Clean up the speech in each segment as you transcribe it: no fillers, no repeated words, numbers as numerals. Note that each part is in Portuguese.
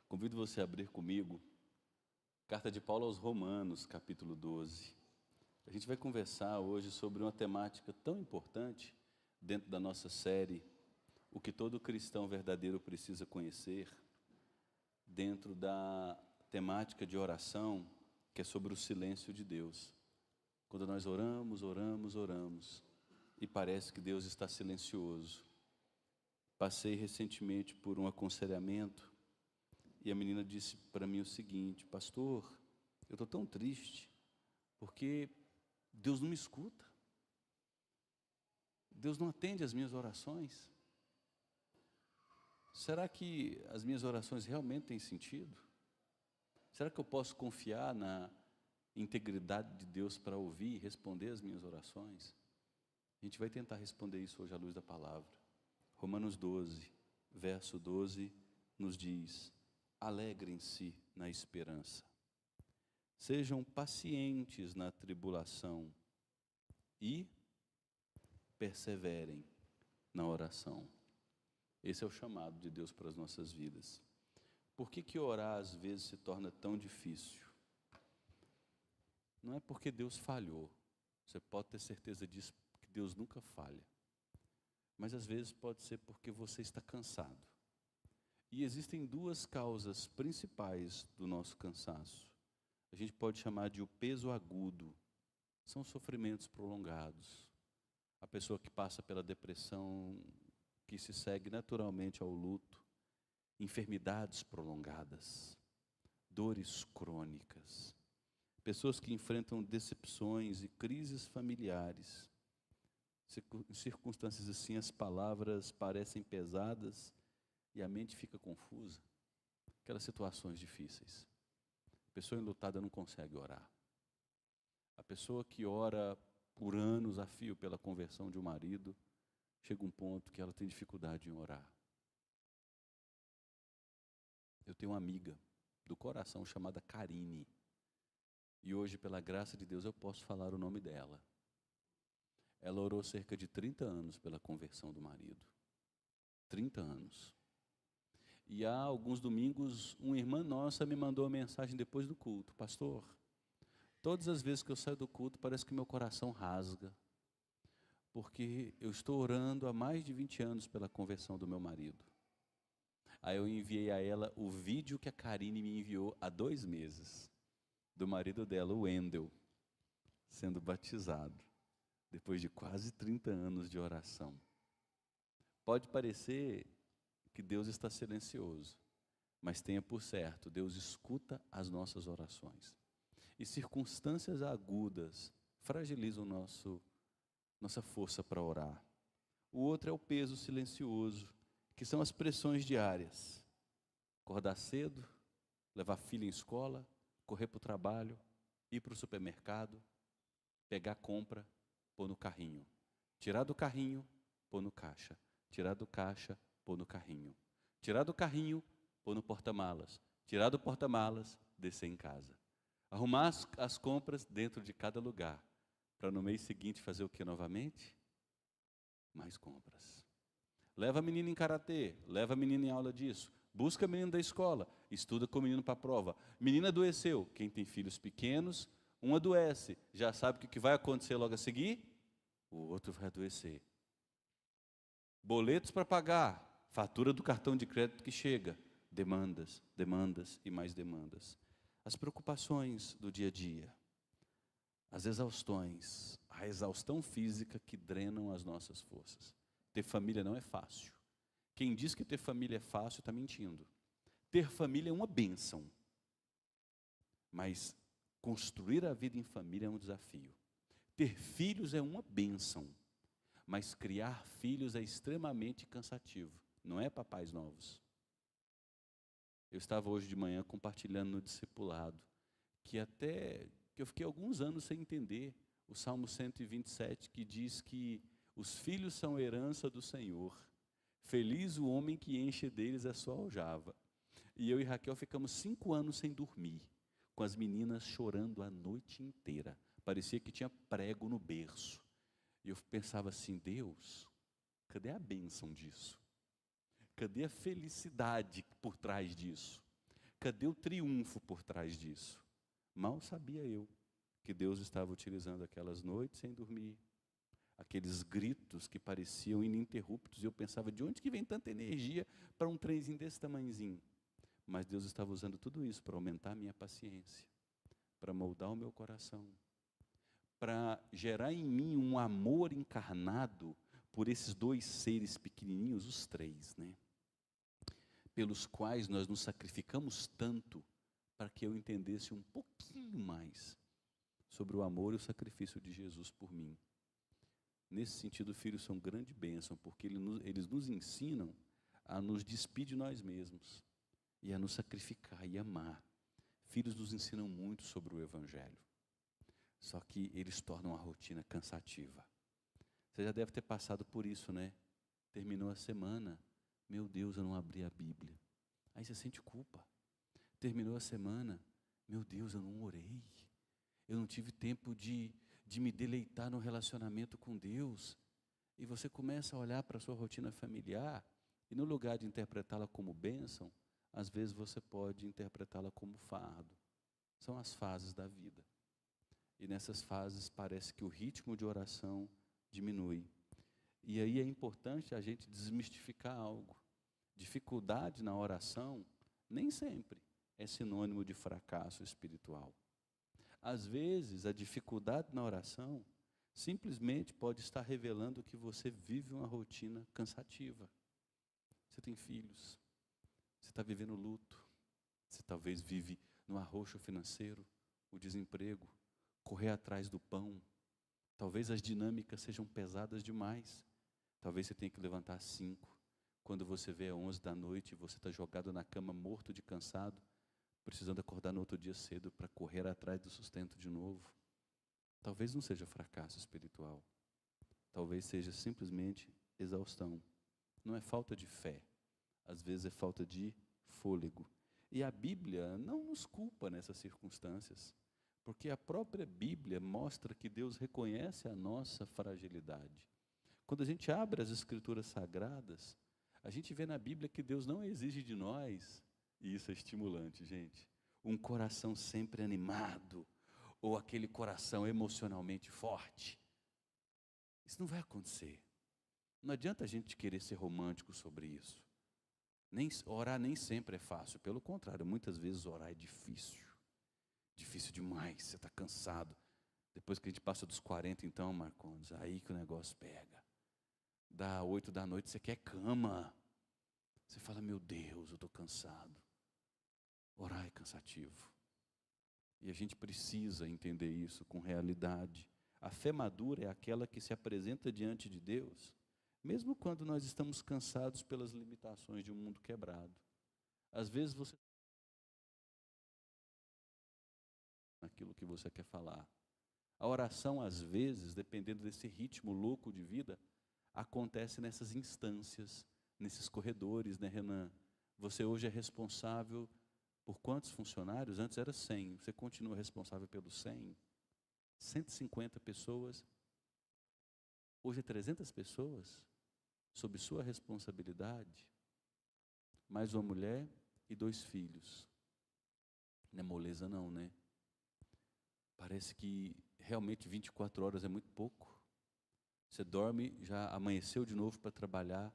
Convido você a abrir comigo, Carta de Paulo aos Romanos, capítulo 12. A gente vai conversar hoje sobre uma temática tão importante dentro da nossa série, o que todo cristão verdadeiro precisa conhecer, dentro da temática de oração, que é sobre o silêncio de Deus. Quando nós oramos, e parece que Deus está silencioso. Passei recentemente por um aconselhamento, e a menina disse para mim o seguinte: pastor, eu estou tão triste, porque Deus não me escuta. Deus não atende as minhas orações. Será que as minhas orações realmente têm sentido? Será que eu posso confiar na integridade de Deus para ouvir e responder as minhas orações? A gente vai tentar responder isso hoje à luz da palavra. Romanos 12, verso 12, nos diz: alegrem-se na esperança, sejam pacientes na tribulação e perseverem na oração. Esse é o chamado de Deus para as nossas vidas. Por que orar às vezes se torna tão difícil? Não é porque Deus falhou. Você pode ter certeza disso, que Deus nunca falha. Mas às vezes pode ser porque você está cansado. E existem duas causas principais do nosso cansaço. A gente pode chamar de o peso agudo. São sofrimentos prolongados. A pessoa que passa pela depressão, que se segue naturalmente ao luto, enfermidades prolongadas, dores crônicas, pessoas que enfrentam decepções e crises familiares. Em circunstâncias assim, as palavras parecem pesadas e a mente fica confusa. Aquelas situações difíceis. A pessoa enlutada não consegue orar. A pessoa que ora por anos a fio pela conversão de um marido, chega um ponto que ela tem dificuldade em orar. Eu tenho uma amiga do coração chamada Karine. E hoje, pela graça de Deus, eu posso falar o nome dela. Ela orou cerca de 30 anos pela conversão do marido. 30 anos. E há alguns domingos, uma irmã nossa me mandou uma mensagem depois do culto: pastor, todas as vezes que eu saio do culto, parece que meu coração rasga, porque eu estou orando há mais de 20 anos pela conversão do meu marido. Aí eu enviei a ela o vídeo que a Karine me enviou há 2 meses, do marido dela, o Wendel, sendo batizado, depois de quase 30 anos de oração. Pode parecer que Deus está silencioso, mas tenha por certo, Deus escuta as nossas orações. E circunstâncias agudas fragilizam nossa força para orar. O outro é o peso silencioso, que são as pressões diárias. Acordar cedo, levar filho em escola, correr para o trabalho, ir para o supermercado, pegar a compra, pôr no carrinho. Tirar do carrinho, pôr no caixa. Tirar do caixa, pôr no carrinho. Tirar do carrinho, pôr no porta-malas. Tirar do porta-malas, descer em casa. Arrumar as compras dentro de cada lugar, para no mês seguinte fazer o que novamente? Mais compras. Leva a menina em karatê, leva a menina em aula disso, busca a menina da escola, estuda com o menino para a prova. Menina adoeceu, quem tem filhos pequenos, um adoece, já sabe o que vai acontecer logo a seguir? O outro vai adoecer. Boletos para pagar, fatura do cartão de crédito que chega, demandas, demandas e mais demandas. As preocupações do dia a dia, as exaustões, a exaustão física que drenam as nossas forças. Ter família não é fácil. Quem diz que ter família é fácil está mentindo. Ter família é uma bênção, mas construir a vida em família é um desafio. Ter filhos é uma bênção, mas criar filhos é extremamente cansativo. Não é, papais novos? Eu estava hoje de manhã compartilhando no discipulado, que eu fiquei alguns anos sem entender o Salmo 127, que diz que os filhos são herança do Senhor. Feliz o homem que enche deles a sua aljava. E eu e Raquel ficamos 5 anos sem dormir, com as meninas chorando a noite inteira. Parecia que tinha prego no berço. E eu pensava assim: Deus, cadê a bênção disso? Cadê a felicidade por trás disso? Cadê o triunfo por trás disso? Mal sabia eu que Deus estava utilizando aquelas noites sem dormir, aqueles gritos que pareciam ininterruptos, e eu pensava, de onde que vem tanta energia para um trenzinho desse tamanhozinho? Mas Deus estava usando tudo isso para aumentar a minha paciência, para moldar o meu coração, para gerar em mim um amor encarnado por esses dois seres pequenininhos, os três, né? Pelos quais nós nos sacrificamos tanto para que eu entendesse um pouquinho mais sobre o amor e o sacrifício de Jesus por mim. Nesse sentido, filhos são grande bênção, porque eles nos ensinam a nos despedir de nós mesmos e a nos sacrificar e amar. Filhos nos ensinam muito sobre o Evangelho, só que eles tornam a rotina cansativa. Você já deve ter passado por isso, né? Terminou a semana, meu Deus, eu não abri a Bíblia. Aí você sente culpa. Terminou a semana, meu Deus, eu não orei. Eu não tive tempo de me deleitar no relacionamento com Deus. E você começa a olhar para a sua rotina familiar, e no lugar de interpretá-la como bênção, às vezes você pode interpretá-la como fardo. São as fases da vida. E nessas fases parece que o ritmo de oração diminui. E aí é importante a gente desmistificar algo. Dificuldade na oração nem sempre é sinônimo de fracasso espiritual. Às vezes, a dificuldade na oração simplesmente pode estar revelando que você vive uma rotina cansativa. Você tem filhos, você está vivendo luto, você talvez vive no arroxo financeiro, o desemprego, correr atrás do pão. Talvez as dinâmicas sejam pesadas demais. Talvez você tenha que levantar às 5. Quando você vê às 11 da noite, você está jogado na cama, morto de cansado, precisando acordar no outro dia cedo para correr atrás do sustento de novo. Talvez não seja fracasso espiritual. Talvez seja simplesmente exaustão. Não é falta de fé. Às vezes é falta de fôlego. E a Bíblia não nos culpa nessas circunstâncias, porque a própria Bíblia mostra que Deus reconhece a nossa fragilidade. Quando a gente abre as Escrituras Sagradas, a gente vê na Bíblia que Deus não exige de nós, e isso é estimulante, gente, um coração sempre animado, ou aquele coração emocionalmente forte. Isso não vai acontecer. Não adianta a gente querer ser romântico sobre isso. Orar nem sempre é fácil, pelo contrário, muitas vezes orar é difícil. Difícil demais, você está cansado. Depois que a gente passa dos 40, então, Marcondes, aí que o negócio pega. Dá 8 da noite, você quer cama. Você fala, meu Deus, eu estou cansado. Orar é cansativo. E a gente precisa entender isso com realidade. A fé madura é aquela que se apresenta diante de Deus, mesmo quando nós estamos cansados pelas limitações de um mundo quebrado. Às vezes você naquilo que você quer falar. A oração, às vezes, dependendo desse ritmo louco de vida, acontece nessas instâncias, nesses corredores, né, Renan? Você hoje é responsável por quantos funcionários? Antes era 100. Você continua responsável pelos 100? 150 pessoas. Hoje é 300 pessoas sob sua responsabilidade. Mais uma mulher e 2 filhos. Não é moleza não, né? Parece que realmente 24 horas é muito pouco. Você dorme, já amanheceu de novo para trabalhar.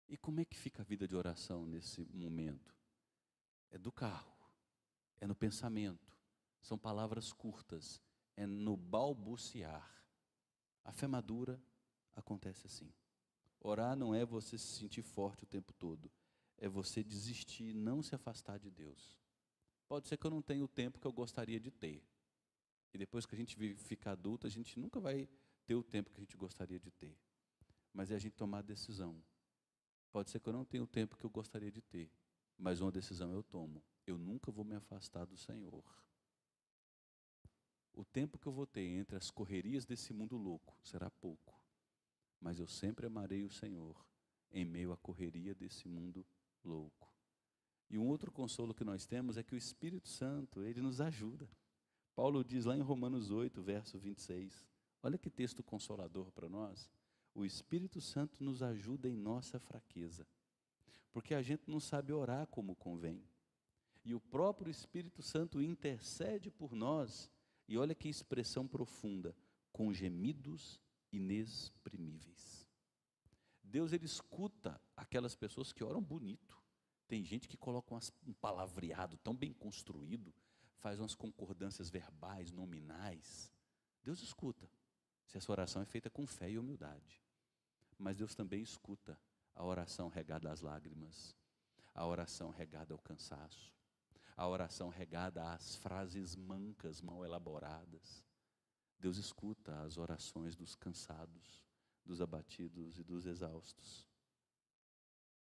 E como é que fica a vida de oração nesse momento? É do carro, é no pensamento, são palavras curtas, é no balbuciar. A fé madura acontece assim. Orar não é você se sentir forte o tempo todo, é você desistir, não se afastar de Deus. Pode ser que eu não tenha o tempo que eu gostaria de ter. E depois que a gente ficar adulto, a gente nunca vai ter o tempo que a gente gostaria de ter. Mas é a gente tomar a decisão. Pode ser que eu não tenha o tempo que eu gostaria de ter, mas uma decisão eu tomo. Eu nunca vou me afastar do Senhor. O tempo que eu vou ter entre as correrias desse mundo louco será pouco, mas eu sempre amarei o Senhor em meio à correria desse mundo louco. E um outro consolo que nós temos é que o Espírito Santo, ele nos ajuda. Paulo diz lá em Romanos 8, verso 26, olha que texto consolador para nós. O Espírito Santo nos ajuda em nossa fraqueza, porque a gente não sabe orar como convém. E o próprio Espírito Santo intercede por nós, e olha que expressão profunda, com gemidos inexprimíveis. Deus, ele escuta aquelas pessoas que oram bonito. Tem gente que coloca um palavreado tão bem construído, faz umas concordâncias verbais, nominais. Deus escuta, se essa oração é feita com fé e humildade. Mas Deus também escuta a oração regada às lágrimas, a oração regada ao cansaço, a oração regada às frases mancas, mal elaboradas. Deus escuta as orações dos cansados, dos abatidos e dos exaustos,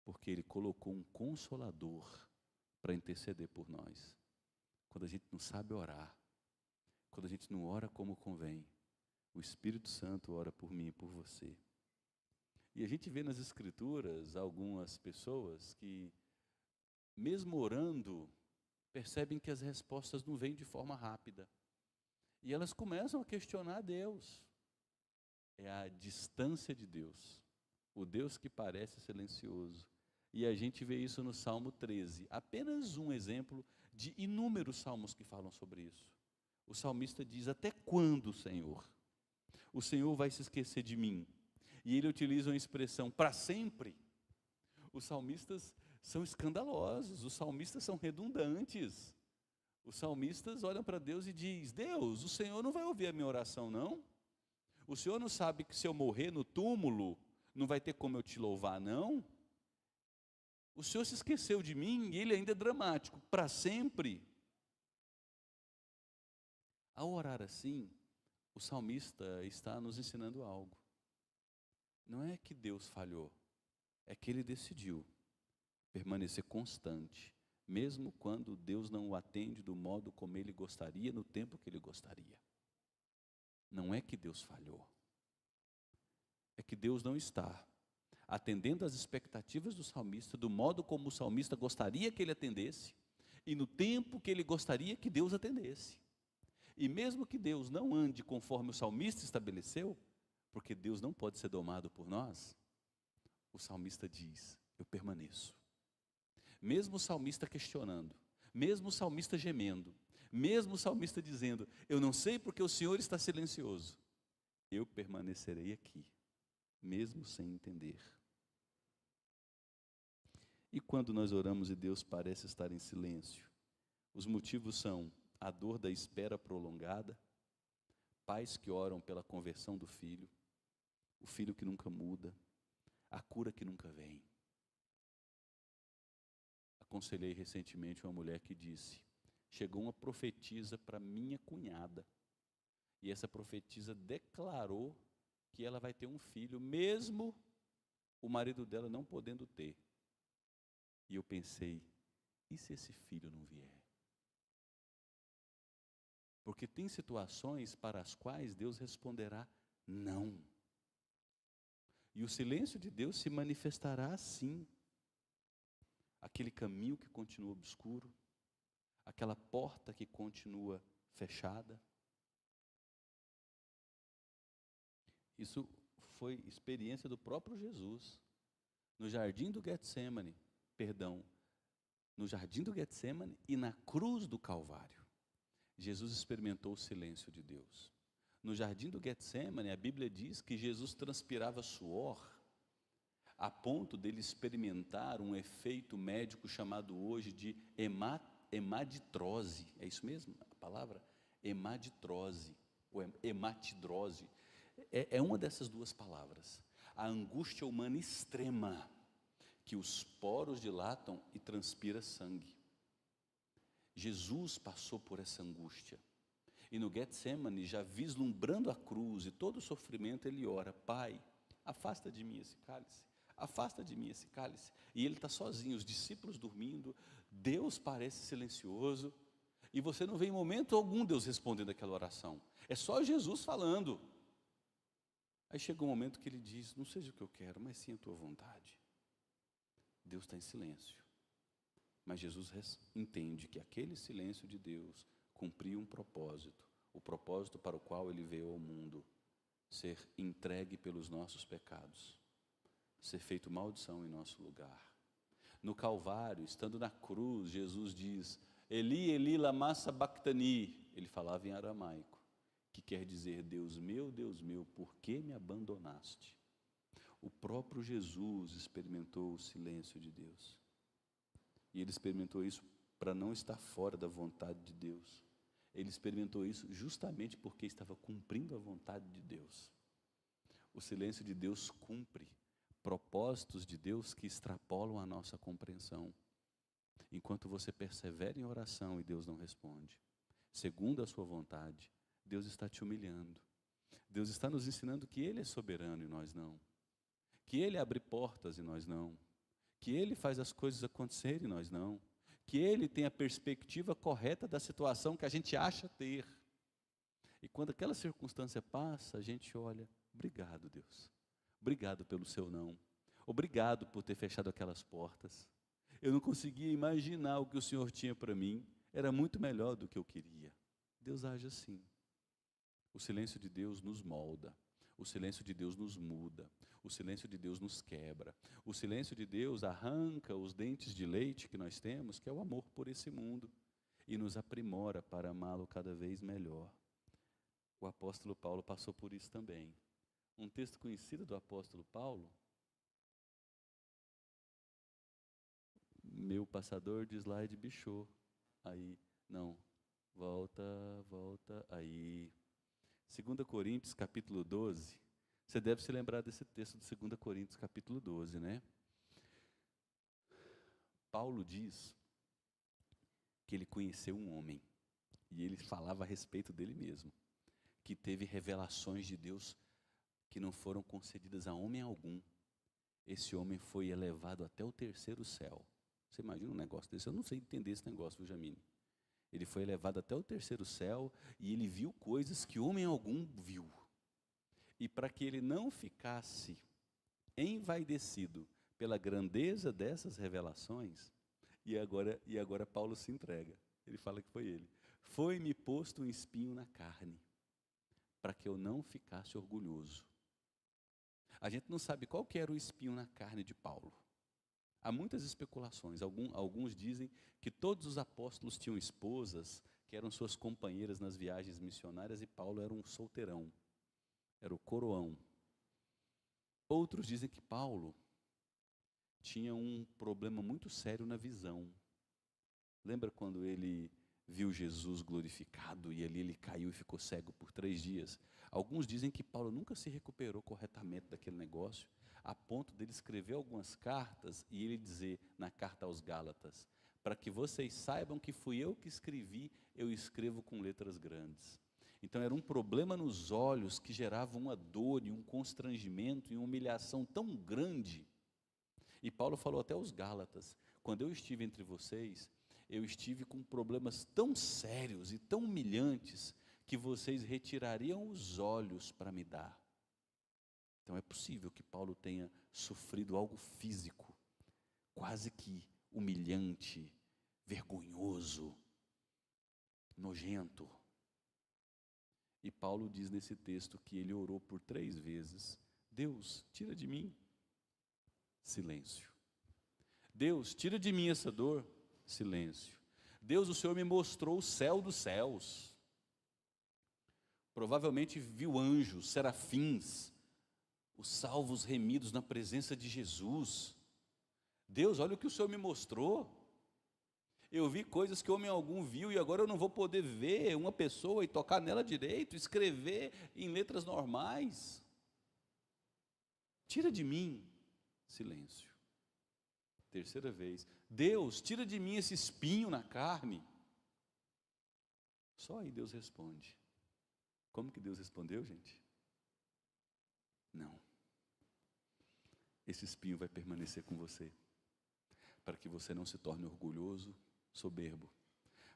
porque Ele colocou um consolador para interceder por nós. Quando a gente não sabe orar, quando a gente não ora como convém, o Espírito Santo ora por mim e por você. E a gente vê nas Escrituras algumas pessoas que, mesmo orando, percebem que as respostas não vêm de forma rápida. E elas começam a questionar Deus. É a distância de Deus, o Deus que parece silencioso. E a gente vê isso no Salmo 13, apenas um exemplo de inúmeros salmos que falam sobre isso. O salmista diz: até quando, Senhor? O Senhor vai se esquecer de mim? E ele utiliza uma expressão, para sempre. Os salmistas são escandalosos, os salmistas são redundantes. Os salmistas olham para Deus e dizem: Deus, o Senhor não vai ouvir a minha oração, não? O Senhor não sabe que se eu morrer no túmulo, não vai ter como eu te louvar, não? O Senhor se esqueceu de mim, e ele ainda é dramático, para sempre. Ao orar assim, o salmista está nos ensinando algo. Não é que Deus falhou, é que ele decidiu permanecer constante, mesmo quando Deus não o atende do modo como ele gostaria, no tempo que ele gostaria. Não é que Deus falhou, é que Deus não está atendendo às expectativas do salmista, do modo como o salmista gostaria que ele atendesse, e no tempo que ele gostaria que Deus atendesse. E mesmo que Deus não ande conforme o salmista estabeleceu, porque Deus não pode ser domado por nós, o salmista diz: eu permaneço. Mesmo o salmista questionando, mesmo o salmista gemendo, mesmo o salmista dizendo: eu não sei porque o Senhor está silencioso, eu permanecerei aqui, mesmo sem entender. E quando nós oramos e Deus parece estar em silêncio, os motivos são a dor da espera prolongada, pais que oram pela conversão do filho, o filho que nunca muda, a cura que nunca vem. Aconselhei recentemente uma mulher que disse: chegou uma profetisa para minha cunhada, e essa profetisa declarou que ela vai ter um filho, mesmo o marido dela não podendo ter. E eu pensei: e se esse filho não vier? Porque tem situações para as quais Deus responderá não. E o silêncio de Deus se manifestará assim. Aquele caminho que continua obscuro, aquela porta que continua fechada. Isso foi experiência do próprio Jesus. No jardim do Getsemane, no jardim do Getsemane e na cruz do Calvário, Jesus experimentou o silêncio de Deus. No jardim do Getsemane, a Bíblia diz que Jesus transpirava suor, a ponto dele experimentar um efeito médico chamado hoje de hemaditrose. É isso mesmo? A palavra? Hemaditrose, ou hematidrose. É uma dessas duas palavras. A angústia humana extrema, que os poros dilatam e transpira sangue. Jesus passou por essa angústia. E no Getsemane, já vislumbrando a cruz e todo o sofrimento, ele ora: Pai, afasta de mim esse cálice. Afasta de mim esse cálice. E ele está sozinho, os discípulos dormindo, Deus parece silencioso, e você não vê em momento algum Deus respondendo aquela oração. É só Jesus falando. Aí chega um momento que ele diz: não seja o que eu quero, mas sim a tua vontade. Deus está em silêncio. Mas Jesus entende que aquele silêncio de Deus cumpriu um propósito, o propósito para o qual ele veio ao mundo: ser entregue pelos nossos pecados, ser feito maldição em nosso lugar. No Calvário, estando na cruz, Jesus diz: Eli, Eli, lama sabachthani. Ele falava em aramaico, que quer dizer: Deus meu, por que me abandonaste? O próprio Jesus experimentou o silêncio de Deus. E ele experimentou isso para não estar fora da vontade de Deus. Ele experimentou isso justamente porque estava cumprindo a vontade de Deus. O silêncio de Deus cumpre propósitos de Deus que extrapolam a nossa compreensão. Enquanto você persevera em oração e Deus não responde, segundo a sua vontade, Deus está te humilhando. Deus está nos ensinando que Ele é soberano e nós não. Que Ele abre portas e nós não. Que Ele faz as coisas acontecerem e nós não. Que Ele tem a perspectiva correta da situação que a gente acha ter. E quando aquela circunstância passa, a gente olha: obrigado, Deus. Obrigado pelo seu não. Obrigado por ter fechado aquelas portas. Eu não conseguia imaginar o que o Senhor tinha para mim. Era muito melhor do que eu queria. Deus age assim. O silêncio de Deus nos molda. O silêncio de Deus nos muda. O silêncio de Deus nos quebra. O silêncio de Deus arranca os dentes de leite que nós temos, que é o amor por esse mundo, e nos aprimora para amá-lo cada vez melhor. O apóstolo Paulo passou por isso também. Um texto conhecido do apóstolo Paulo: meu passador de slide bichou. Aí, não, volta, aí. 2 Coríntios, capítulo 12. Você deve se lembrar desse texto de 2 Coríntios, capítulo 12, né? Paulo diz que ele conheceu um homem, e ele falava a respeito dele mesmo, que teve revelações de Deus que não foram concedidas a homem algum. Esse homem foi elevado até o terceiro céu. Você imagina um negócio desse? Eu não sei entender esse negócio, viu, Jamine? Ele foi elevado até o terceiro céu e ele viu coisas que homem algum viu. E para que ele não ficasse envaidecido pela grandeza dessas revelações, e agora Paulo se entrega. Ele fala que foi ele. Foi-me posto um espinho na carne, para que eu não ficasse orgulhoso. A gente não sabe qual que era o espinho na carne de Paulo. Há muitas especulações. Alguns dizem que todos os apóstolos tinham esposas, que eram suas companheiras nas viagens missionárias, e Paulo era um solteirão, era o coroão. Outros dizem que Paulo tinha um problema muito sério na visão. Lembra quando ele viu Jesus glorificado e ali ele caiu e ficou cego por 3 dias? Alguns dizem que Paulo nunca se recuperou corretamente daquele negócio, a ponto dele escrever algumas cartas e ele dizer na carta aos Gálatas: para que vocês saibam que fui eu que escrevi, eu escrevo com letras grandes. Então era um problema nos olhos que gerava uma dor e um constrangimento e uma humilhação tão grande. E Paulo falou até aos Gálatas: quando eu estive entre vocês, eu estive com problemas tão sérios e tão humilhantes que vocês retirariam os olhos para me dar. Então é possível que Paulo tenha sofrido algo físico, quase que humilhante, vergonhoso, nojento. E Paulo diz nesse texto que ele orou por 3 vezes: Deus, tira de mim. Silêncio. Deus, tira de mim essa dor. Silêncio. Deus, o Senhor me mostrou o céu dos céus. Provavelmente viu anjos, serafins, os salvos remidos na presença de Jesus. Deus, olha o que o Senhor me mostrou. Eu vi coisas que homem algum viu e agora eu não vou poder ver uma pessoa e tocar nela direito, escrever em letras normais. Tira de mim. Silêncio. 3ª vez: Deus, tira de mim esse espinho na carne. Só aí Deus responde. Como que Deus respondeu, gente? Não. Esse espinho vai permanecer com você, para que você não se torne orgulhoso, soberbo,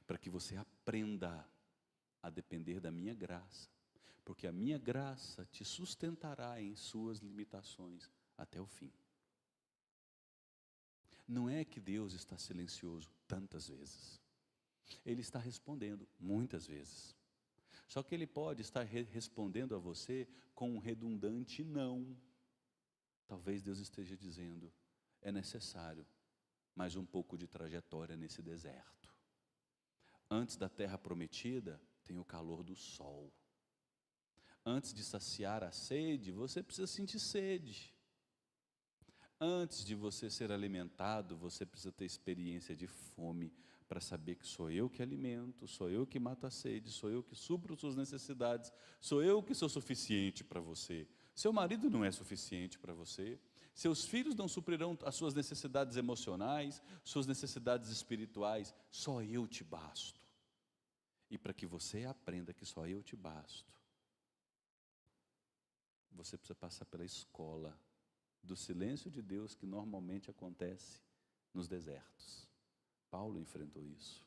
para que você aprenda a depender da minha graça, porque a minha graça te sustentará em suas limitações até o fim. Não é que Deus está silencioso tantas vezes. Ele está respondendo muitas vezes. Só que Ele pode estar respondendo a você com um redundante não. Talvez Deus esteja dizendo: é necessário mais um pouco de trajetória nesse deserto. Antes da terra prometida, tem o calor do sol. Antes de saciar a sede, você precisa sentir sede. Antes de você ser alimentado, você precisa ter experiência de fome, para saber que sou eu que alimento, sou eu que mato a sede, sou eu que supro suas necessidades, sou eu que sou suficiente para você. Seu marido não é suficiente para você, seus filhos não suprirão as suas necessidades emocionais, suas necessidades espirituais, só eu te basto. E para que você aprenda que só eu te basto, você precisa passar pela escola do silêncio de Deus que normalmente acontece nos desertos. Paulo enfrentou isso.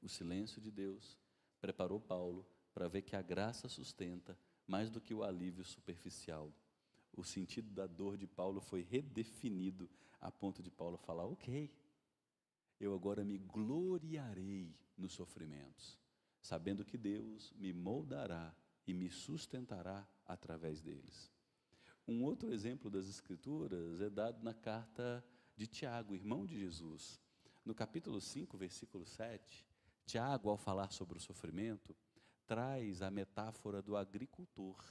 O silêncio de Deus preparou Paulo para ver que a graça sustenta mais do que o alívio superficial. O sentido da dor de Paulo foi redefinido a ponto de Paulo falar: ok, eu agora me gloriarei nos sofrimentos, sabendo que Deus me moldará e me sustentará através deles. Um outro exemplo das Escrituras é dado na carta de Tiago, irmão de Jesus. No capítulo 5, versículo 7, Tiago, ao falar sobre o sofrimento, traz a metáfora do agricultor.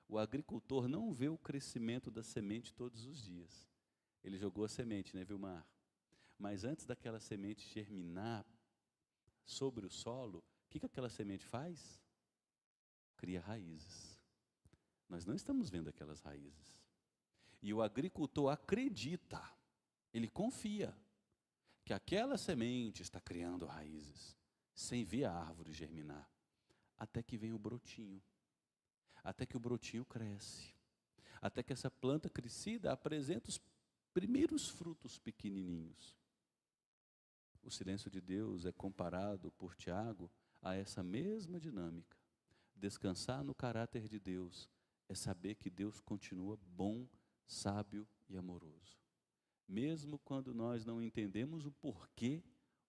O agricultor não vê o crescimento da semente todos os dias. Ele jogou a semente, né, Vilmar? Mas antes daquela semente germinar sobre o solo, o que aquela semente faz? Cria raízes. Nós não estamos vendo aquelas raízes. E o agricultor acredita, ele confia, que aquela semente está criando raízes, sem ver a árvore germinar, até que vem o brotinho, até que o brotinho cresce, até que essa planta crescida apresenta os primeiros frutos pequenininhos. O silêncio de Deus é comparado por Tiago a essa mesma dinâmica. Descansar no caráter de Deus é saber que Deus continua bom, sábio e amoroso. Mesmo quando nós não entendemos o porquê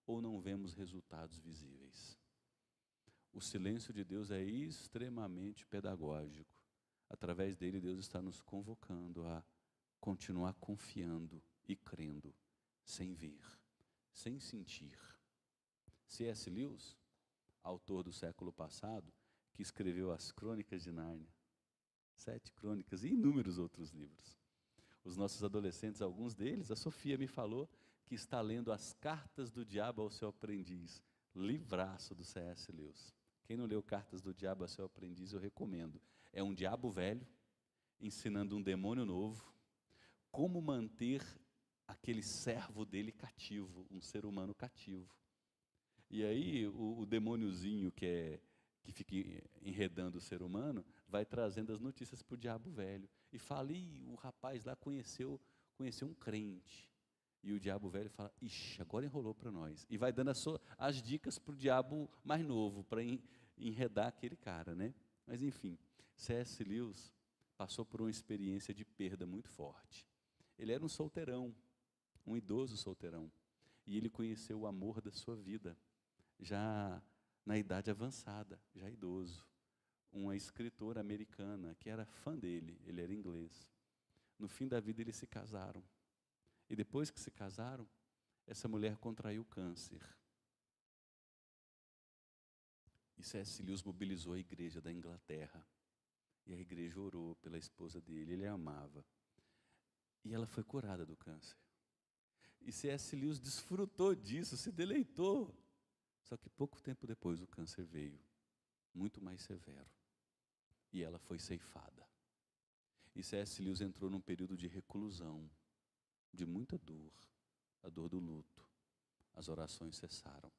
ou não vemos resultados visíveis. O silêncio de Deus é extremamente pedagógico. Através dele, Deus está nos convocando a continuar confiando e crendo, sem ver, sem sentir. C.S. Lewis, autor do século passado, que escreveu as Crônicas de Nárnia, 7 crônicas e inúmeros outros livros. Os nossos adolescentes, alguns deles, a Sofia me falou que está lendo As Cartas do Diabo ao Seu Aprendiz, livraço do C.S. Lewis. Quem não leu Cartas do Diabo ao Seu Aprendiz, eu recomendo. É um diabo velho, ensinando um demônio novo, como manter aquele servo dele cativo, um ser humano cativo. E aí o demôniozinho que fica enredando o ser humano, vai trazendo as notícias para o diabo velho. E fala, o rapaz lá conheceu um crente. E o diabo velho fala, ixi, agora enrolou para nós. E vai dando as dicas para o diabo mais novo, para enredar aquele cara, né? Mas enfim, C.S. Lewis passou por uma experiência de perda muito forte. Ele era um solteirão, um idoso solteirão. E ele conheceu o amor da sua vida, já na idade avançada, já idoso. Uma escritora americana que era fã dele, ele era inglês. No fim da vida eles se casaram. E depois que se casaram, essa mulher contraiu câncer. E C.S. Lewis mobilizou a igreja da Inglaterra. E a igreja orou pela esposa dele, ele a amava. E ela foi curada do câncer. E C.S. Lewis desfrutou disso, se deleitou. Só que pouco tempo depois o câncer veio, muito mais severo. E ela foi ceifada. E C.S. Lewis entrou num período de reclusão, de muita dor, a dor do luto. As orações cessaram.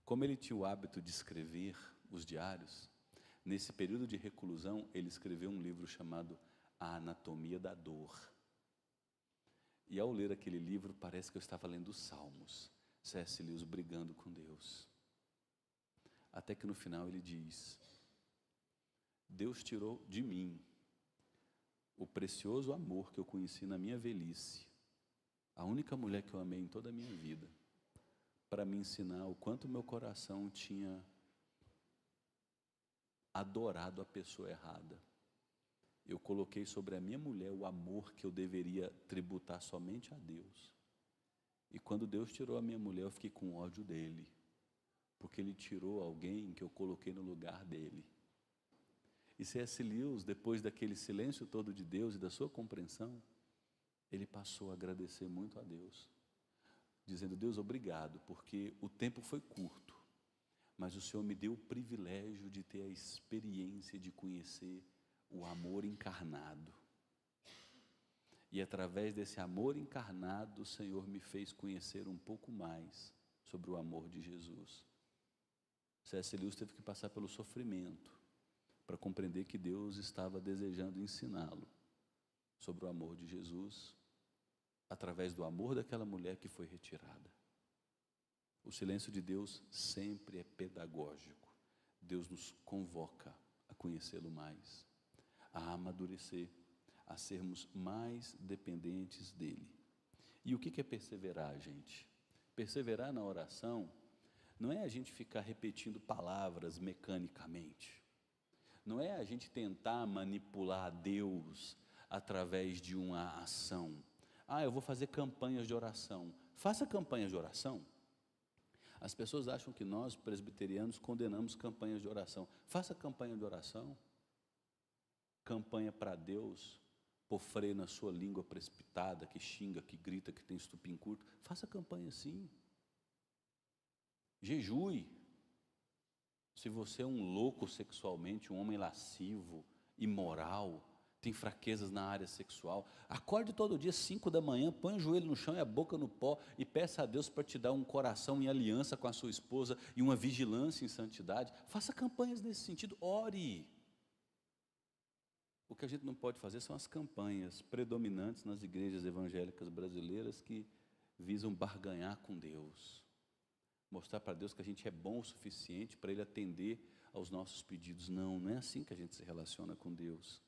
Como ele tinha o hábito de escrever os diários, nesse período de reclusão, ele escreveu um livro chamado A Anatomia da Dor. E ao ler aquele livro, parece que eu estava lendo os Salmos. C.S. Lewis brigando com Deus. Até que no final ele diz, Deus tirou de mim o precioso amor que eu conheci na minha velhice, a única mulher que eu amei em toda a minha vida, para me ensinar o quanto meu coração tinha adorado a pessoa errada. eu coloquei sobre a minha mulher o amor que eu deveria tributar somente a Deus. E quando Deus tirou a minha mulher, eu fiquei com ódio dele, porque ele tirou alguém que eu coloquei no lugar dele. E C.S. Lewis, depois daquele silêncio todo de Deus e da sua compreensão, ele passou a agradecer muito a Deus, dizendo: Deus, obrigado, porque o tempo foi curto, mas o Senhor me deu o privilégio de ter a experiência de conhecer o amor encarnado. E através desse amor encarnado, o Senhor me fez conhecer um pouco mais sobre o amor de Jesus. C.S. Lewis teve que passar pelo sofrimento para compreender que Deus estava desejando ensiná-lo sobre o amor de Jesus, através do amor daquela mulher que foi retirada. O silêncio de Deus sempre é pedagógico. Deus nos convoca a conhecê-lo mais, a amadurecer, a sermos mais dependentes dele. E o que é perseverar, gente? Perseverar na oração não é a gente ficar repetindo palavras mecanicamente. Não é a gente tentar manipular Deus através de uma ação. Eu vou fazer campanhas de oração. Faça campanhas de oração. As pessoas acham que nós, presbiterianos, condenamos campanhas de oração. Faça campanha de oração. Campanha para Deus, pôr freio na sua língua precipitada, que xinga, que grita, que tem estupim curto. Faça campanha assim. Jejue. Se você é um louco sexualmente, um homem lascivo, imoral, tem fraquezas na área sexual, acorde todo dia 5 da manhã, põe o joelho no chão e a boca no pó e peça a Deus para te dar um coração em aliança com a sua esposa e uma vigilância em santidade. Faça campanhas nesse sentido, ore. O que a gente não pode fazer são as campanhas predominantes nas igrejas evangélicas brasileiras que visam barganhar com Deus. Mostrar para Deus que a gente é bom o suficiente para Ele atender aos nossos pedidos. Não é assim que a gente se relaciona com Deus.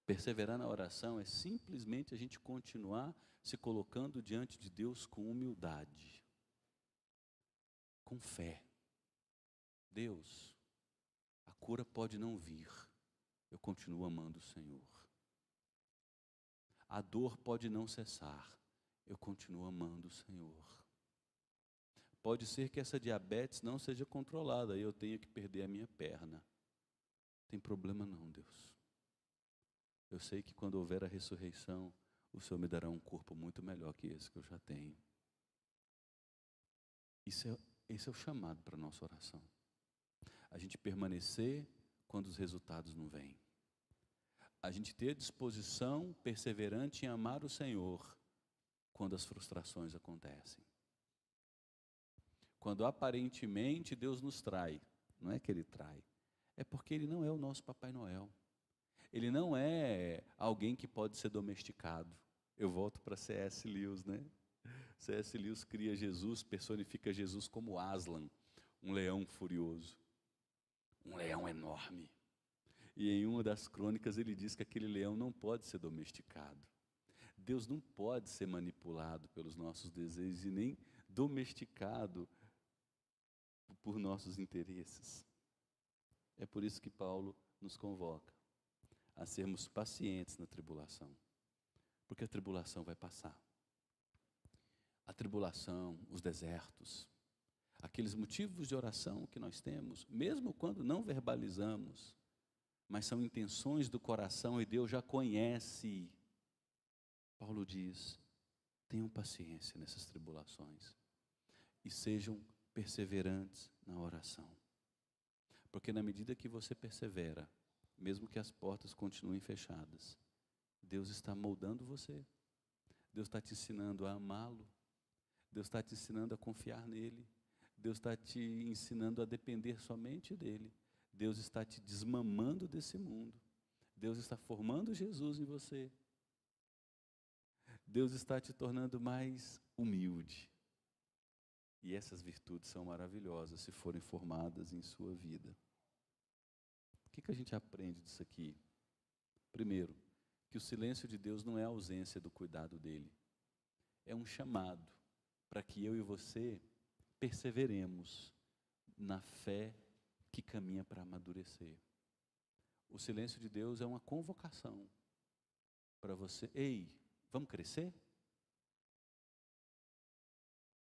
Perseverar na oração é simplesmente a gente continuar se colocando diante de Deus com humildade, com fé. Deus, a cura pode não vir, eu continuo amando o Senhor. A dor pode não cessar, eu continuo amando o Senhor. Pode ser que essa diabetes não seja controlada e eu tenha que perder a minha perna. Não tem problema não, Deus. Eu sei que quando houver a ressurreição, o Senhor me dará um corpo muito melhor que esse que eu já tenho. Esse é o chamado para a nossa oração. A gente permanecer quando os resultados não vêm. A gente ter disposição perseverante em amar o Senhor quando as frustrações acontecem. Quando aparentemente Deus nos trai, não é que Ele trai, é porque Ele não é o nosso Papai Noel. Ele não é alguém que pode ser domesticado. Eu volto para C.S. Lewis, né? C.S. Lewis cria Jesus, personifica Jesus como Aslan, um leão furioso, um leão enorme. E em uma das crônicas ele diz que aquele leão não pode ser domesticado. Deus não pode ser manipulado pelos nossos desejos e nem domesticado por nossos interesses. É por isso que Paulo nos convoca a sermos pacientes na tribulação, porque a tribulação vai passar. A tribulação, os desertos, aqueles motivos de oração que nós temos, mesmo quando não verbalizamos, mas são intenções do coração e Deus já conhece. Paulo diz: tenham paciência nessas tribulações e sejam perseverantes na oração. Porque na medida que você persevera, mesmo que as portas continuem fechadas, Deus está moldando você. Deus está te ensinando a amá-lo. Deus está te ensinando a confiar nele. Deus está te ensinando a depender somente dele. Deus está te desmamando desse mundo. Deus está formando Jesus em você. Deus está te tornando mais humilde. E essas virtudes são maravilhosas se forem formadas em sua vida. O que a gente aprende disso aqui? Primeiro, que o silêncio de Deus não é a ausência do cuidado dele. É um chamado para que eu e você perseveremos na fé que caminha para amadurecer. O silêncio de Deus é uma convocação para você. Ei, vamos crescer?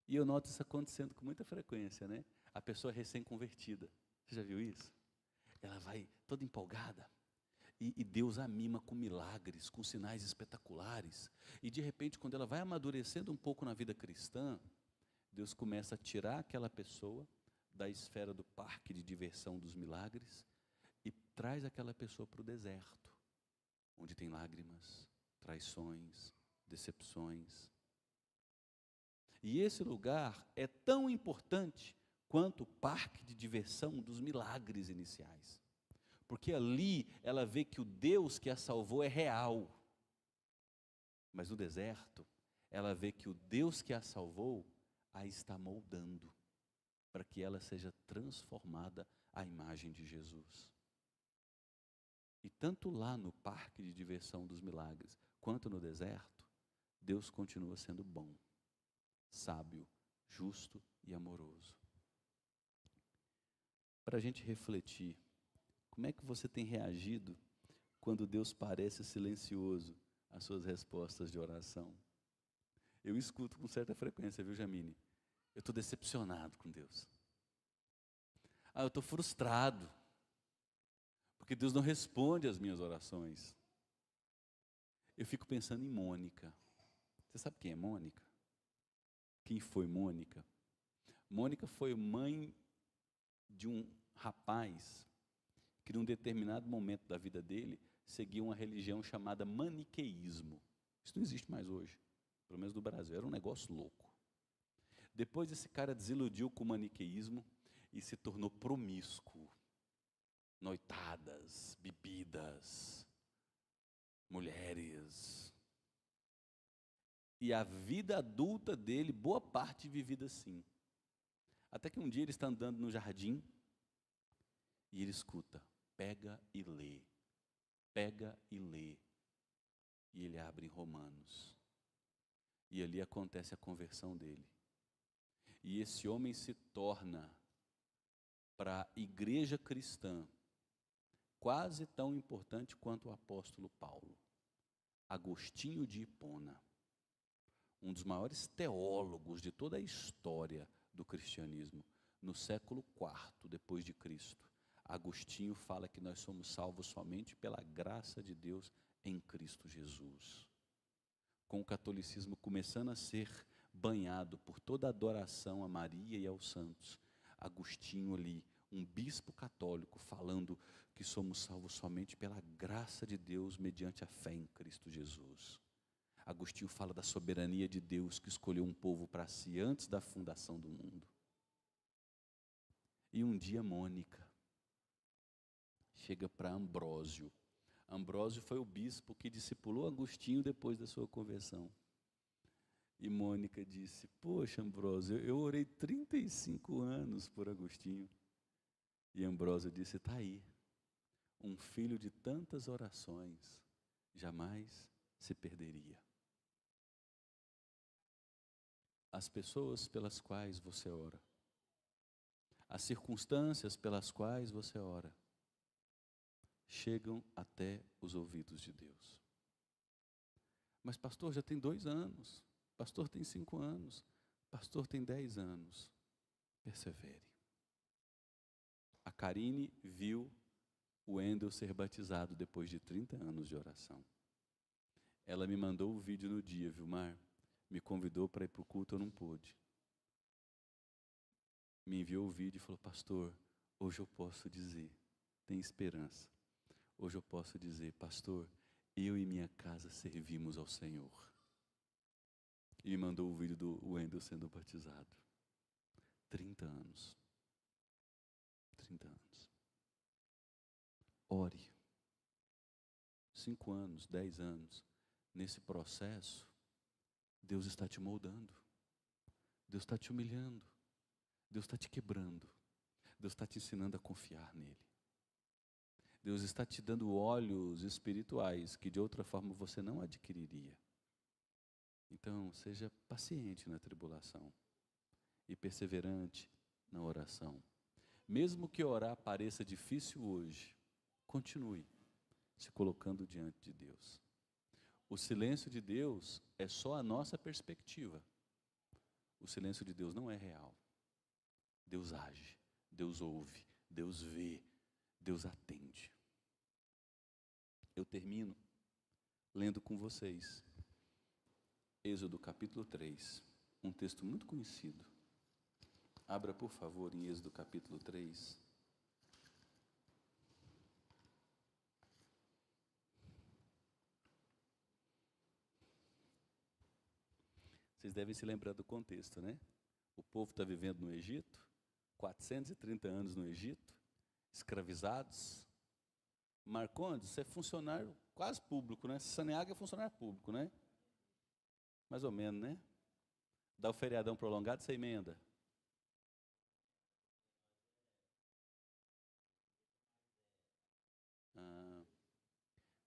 E eu noto isso acontecendo com muita frequência, né? A pessoa recém-convertida. Você já viu isso? Ela vai toda empolgada. E Deus a mima com milagres, com sinais espetaculares. E de repente, quando ela vai amadurecendo um pouco na vida cristã, Deus começa a tirar aquela pessoa da esfera do parque de diversão dos milagres e traz aquela pessoa para o deserto, onde tem lágrimas, traições, decepções. E esse lugar é tão importante quanto o parque de diversão dos milagres iniciais. Porque ali ela vê que o Deus que a salvou é real. Mas no deserto, ela vê que o Deus que a salvou a está moldando para que ela seja transformada à imagem de Jesus. E tanto lá no parque de diversão dos milagres, quanto no deserto, Deus continua sendo bom, sábio, justo e amoroso. Para a gente refletir, como é que você tem reagido quando Deus parece silencioso às suas respostas de oração? Eu escuto com certa frequência, viu, Jamine? Eu estou decepcionado com Deus. Eu estou frustrado, porque Deus não responde às minhas orações. Eu fico pensando em Mônica. Você sabe quem é Mônica? Quem foi Mônica? Mônica foi mãe de um rapaz que num determinado momento da vida dele seguia uma religião chamada maniqueísmo. Isso não existe mais hoje, pelo menos no Brasil, era um negócio louco. Depois esse cara desiludiu com o maniqueísmo e se tornou promíscuo. Noitadas, bebidas, mulheres. E a vida adulta dele, boa parte vivida assim. Até que um dia ele está andando no jardim e ele escuta, pega e lê, pega e lê. E ele abre em Romanos. E ali acontece a conversão dele. E esse homem se torna, para a igreja cristã, quase tão importante quanto o apóstolo Paulo. Agostinho de Hipona, um dos maiores teólogos de toda a história do cristianismo, no século IV depois de Cristo. Agostinho fala que nós somos salvos somente pela graça de Deus em Cristo Jesus. Com o catolicismo começando a ser banhado por toda a adoração a Maria e aos santos, Agostinho ali, um bispo católico, falando que somos salvos somente pela graça de Deus mediante a fé em Cristo Jesus. Agostinho fala da soberania de Deus que escolheu um povo para si antes da fundação do mundo. E um dia Mônica chega para Ambrósio. Ambrósio foi o bispo que discipulou Agostinho depois da sua conversão. E Mônica disse, poxa Ambrósio, eu orei 35 anos por Agostinho. E Ambrósio disse, está aí, um filho de tantas orações, jamais se perderia. As pessoas pelas quais você ora, as circunstâncias pelas quais você ora, chegam até os ouvidos de Deus. Mas pastor, já tem 2 anos, pastor tem 5 anos, pastor tem 10 anos. Persevere. A Karine viu o Wendel ser batizado depois de 30 anos de oração. Ela me mandou o vídeo no dia, Vilmar, me convidou para ir para o culto, eu não pude. Me enviou o vídeo e falou, pastor, hoje eu posso dizer, tem esperança. Hoje eu posso dizer, pastor, eu e minha casa servimos ao Senhor. E me mandou o vídeo do Wendel sendo batizado. 30 anos. 30 anos. Ore. 5 anos, 10 anos. Nesse processo, Deus está te moldando. Deus está te humilhando. Deus está te quebrando. Deus está te ensinando a confiar nele. Deus está te dando olhos espirituais que de outra forma você não adquiriria. Então, seja paciente na tribulação e perseverante na oração. Mesmo que orar pareça difícil hoje, continue. se colocando diante de Deus. O silêncio de Deus é só a nossa perspectiva. O silêncio de Deus não é real. Deus age, Deus ouve, Deus vê, Deus atende. Eu termino lendo com vocês Êxodo capítulo 3, um texto muito conhecido. Abra, por favor, em Êxodo capítulo 3. Vocês devem se lembrar do contexto, né? O povo está vivendo no Egito, 430 anos no Egito, escravizados. Marcondes, você é funcionário quase público, né? Saneaga é funcionário público, né? Mais ou menos, né? Dá o feriadão prolongado, você emenda.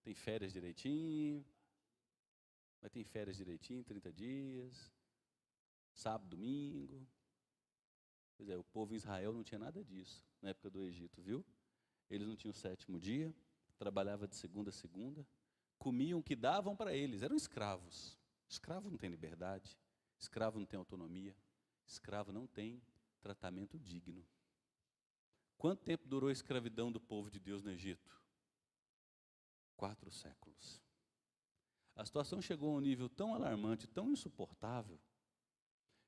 Tem férias direitinho, mas tem férias direitinho, 30 dias, sábado, domingo. Pois é, o povo em Israel não tinha nada disso na época do Egito, viu? Eles não tinham o 7º dia, trabalhava de segunda a segunda, comiam o que davam para eles, eram escravos. Escravo não tem liberdade, escravo não tem autonomia, escravo não tem tratamento digno. Quanto tempo durou a escravidão do povo de Deus no Egito? 4 séculos. A situação chegou a um nível tão alarmante, tão insuportável,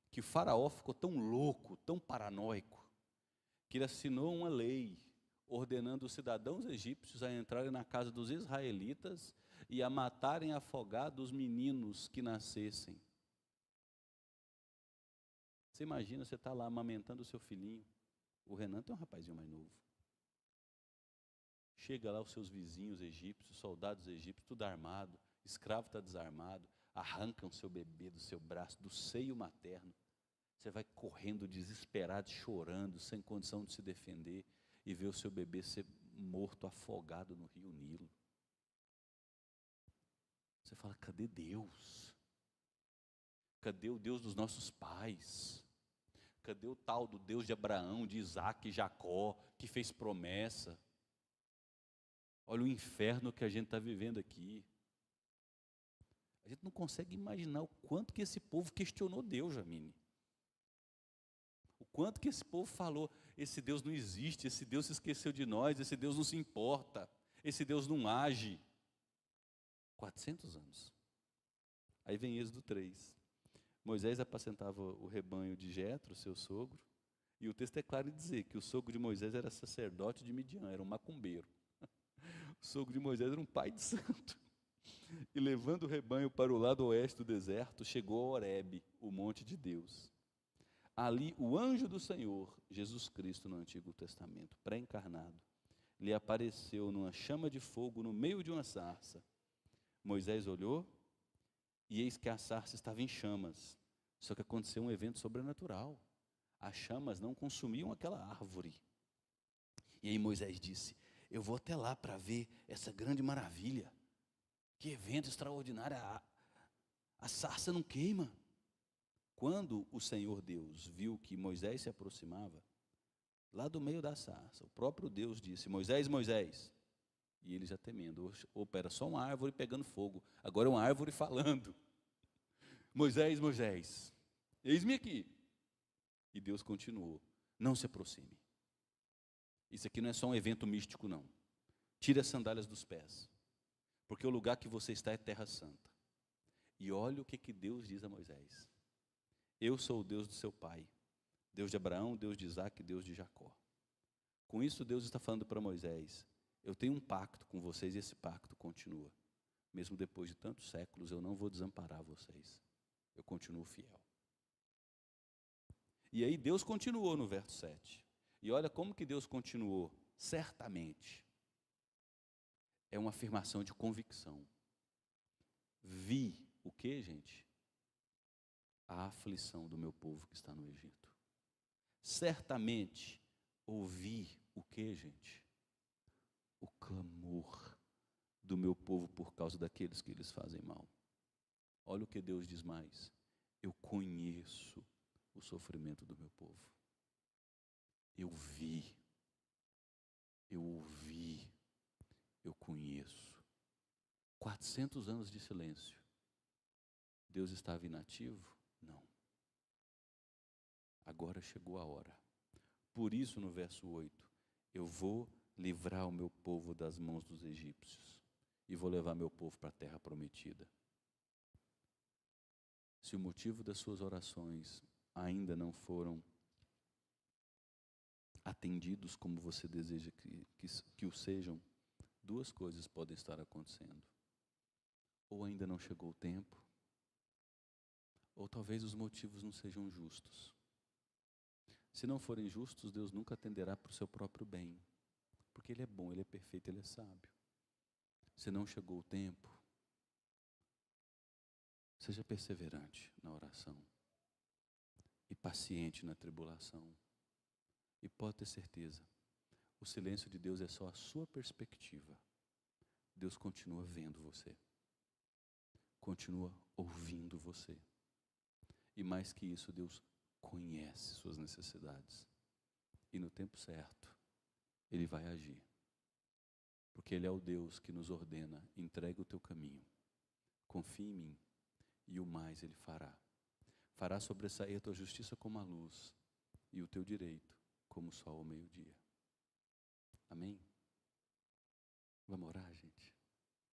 que o faraó ficou tão louco, tão paranoico, que ele assinou uma lei ordenando os cidadãos egípcios a entrarem na casa dos israelitas e a matarem afogados os meninos que nascessem. Você imagina, você está lá amamentando o seu filhinho. O Renan tem um rapazinho mais novo. Chega lá os seus vizinhos egípcios, soldados egípcios, tudo armado, escravo está desarmado, arrancam seu bebê do seu braço, do seio materno. Você vai correndo desesperado, chorando, sem condição de se defender, e vê o seu bebê ser morto, afogado no rio Nilo. Você fala, cadê Deus? Cadê o Deus dos nossos pais? Cadê o tal do Deus de Abraão, de Isaac e Jacó, que fez promessa? Olha o inferno que a gente está vivendo aqui. A gente não consegue imaginar o quanto que esse povo questionou Deus, Jamine. O quanto que esse povo falou, esse Deus não existe, esse Deus se esqueceu de nós, esse Deus não se importa, esse Deus não age. 400 anos. Aí vem Êxodo 3. Moisés apacentava o rebanho de Jetro, seu sogro, e o texto é claro em dizer que o sogro de Moisés era sacerdote de Midian, era um macumbeiro. O sogro de Moisés era um pai de santo. E levando o rebanho para o lado oeste do deserto, chegou a Horebe, o monte de Deus. Ali o anjo do Senhor, Jesus Cristo no Antigo Testamento, pré-encarnado, lhe apareceu numa chama de fogo no meio de uma sarça. Moisés olhou e eis que a sarça estava em chamas. Só que aconteceu um evento sobrenatural. As chamas não consumiam aquela árvore. E aí Moisés disse, eu vou até lá para ver essa grande maravilha. Que evento extraordinário, a sarça não queima. Quando o Senhor Deus viu que Moisés se aproximava, lá do meio da sarça, o próprio Deus disse, Moisés, Moisés. E ele já temendo, opa, era só uma árvore pegando fogo, agora é uma árvore falando. Moisés, Moisés, eis-me aqui. E Deus continuou, não se aproxime. Isso aqui não é só um evento místico, não. Tire as sandálias dos pés, porque o lugar que você está é terra santa. E olha o que Deus diz a Moisés. Eu sou o Deus do seu pai, Deus de Abraão, Deus de Isaac, Deus de Jacó. Com isso Deus está falando para Moisés, eu tenho um pacto com vocês e esse pacto continua. Mesmo depois de tantos séculos, eu não vou desamparar vocês. Eu continuo fiel. E aí Deus continuou no verso 7. E olha como que Deus continuou. Certamente. É uma afirmação de convicção. Vi o que, gente? A aflição do meu povo que está no Egito. Certamente ouvi o que, gente? O clamor do meu povo por causa daqueles que eles fazem mal. Olha o que Deus diz mais. Eu conheço o sofrimento do meu povo. Eu vi, eu ouvi, eu conheço. 400 anos de silêncio. Deus estava inativo? Não. Agora chegou a hora. Por isso, no verso 8, eu vou livrar o meu povo das mãos dos egípcios e vou levar meu povo para a terra prometida. Se o motivo das suas orações ainda não foram atendidos como você deseja que o sejam, duas coisas podem estar acontecendo. Ou ainda não chegou o tempo, ou talvez os motivos não sejam justos. Se não forem justos, Deus nunca atenderá para o seu próprio bem, porque Ele é bom, Ele é perfeito, Ele é sábio. Se não chegou o tempo, seja perseverante na oração e paciente na tribulação. E pode ter certeza, o silêncio de Deus é só a sua perspectiva. Deus continua vendo você, continua ouvindo você. E mais que isso, Deus conhece suas necessidades. E no tempo certo, Ele vai agir. Porque Ele é o Deus que nos ordena: entrega o teu caminho, confia em mim, e o mais Ele fará. Fará sobressair a tua justiça como a luz, e o teu direito como o sol ao meio-dia. Amém? Vamos orar, gente?